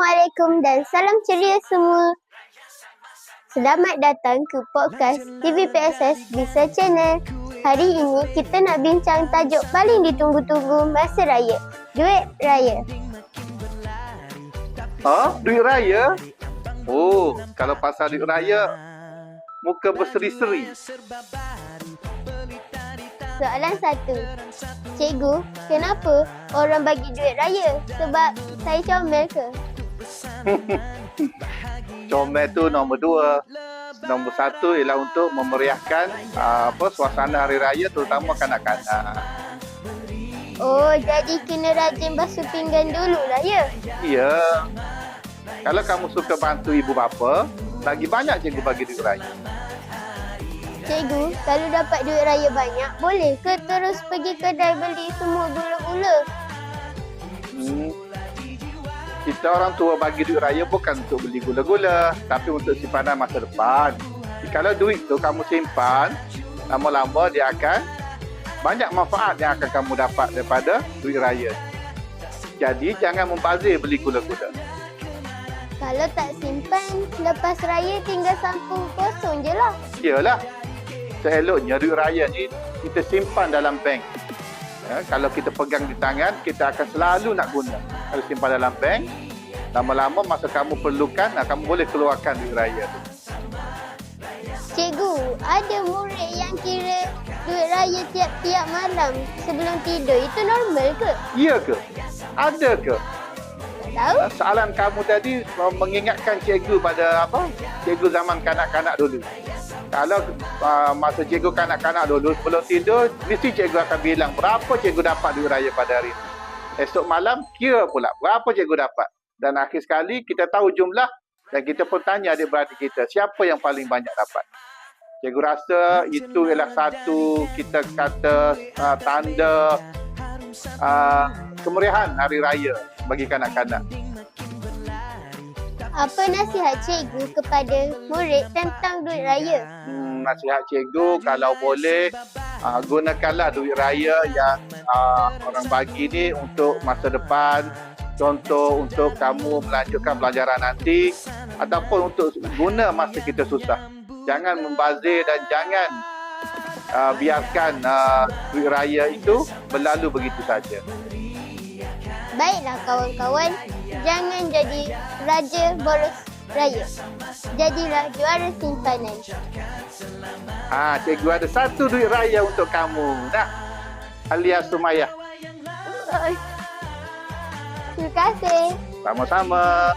Assalamualaikum dan salam ceria semua. Selamat datang ke podcast TVPSS Bisa Channel. Hari ini kita nak bincang tajuk paling ditunggu-tunggu masa raya, duit raya. Duit raya? Oh, kalau pasal duit raya, muka berseri-seri. Soalan 1. Cikgu, kenapa orang bagi duit raya? Sebab saya comel ke? Comel tu nombor 2. Nombor 1 ialah untuk memeriahkan suasana hari raya, terutama kanak-kanak. Oh, jadi kena rajin basuh pinggan dulu lah ya? Ya. Kalau kamu suka bantu ibu bapa, lagi banyak cikgu bagi duit raya. Cikgu, kalau dapat duit raya banyak, boleh ke terus pergi kedai beli semua gula-gula? Kita orang tua bagi duit raya bukan untuk beli gula-gula, tapi untuk simpanan masa depan. Kalau duit tu kamu simpan, lama-lama dia akan banyak manfaat yang akan kamu dapat daripada duit raya. Jadi jangan membazir beli gula-gula. Kalau tak simpan, lepas raya tinggal sampung kosong je lah. Yalah. Seeloknya duit raya ni kita simpan dalam bank. Kalau kita pegang di tangan, kita akan selalu nak guna. Kalau simpan dalam bank, lama-lama masa kamu perlukan, kamu boleh keluarkan duit raya tu. Cikgu, ada murid yang kira duit raya tiap-tiap malam sebelum tidur. Itu normal ke? Ya ke? Ada ke? Tak tahu. Soalan kamu tadi mengingatkan cikgu pada cikgu zaman kanak-kanak dulu. Kalau masa cikgu kanak-kanak dulu sebelum tidur, mesti cikgu akan bilang berapa cikgu dapat duit raya pada hari ini. Esok malam kira pula berapa cikgu dapat. Dan akhir sekali kita tahu jumlah dan kita pun tanya adik-beradik kita siapa yang paling banyak dapat. Cikgu rasa itu ialah satu kita kata tanda kemeriahan hari raya bagi kanak-kanak. Apa nasihat cikgu kepada murid tentang duit raya? Nasihat cikgu, kalau boleh gunakanlah duit raya yang orang bagi ni untuk masa depan. Contoh untuk kamu melanjutkan pelajaran nanti ataupun untuk guna masa kita susah. Jangan membazir dan jangan biarkan duit raya itu berlalu begitu saja. Baiklah kawan-kawan, jangan jadi raja boros raya. Jadilah juara simpanan. Cikgu ada satu duit raya untuk kamu. Nah, alias Sumayah. Terima kasih. Sama-sama.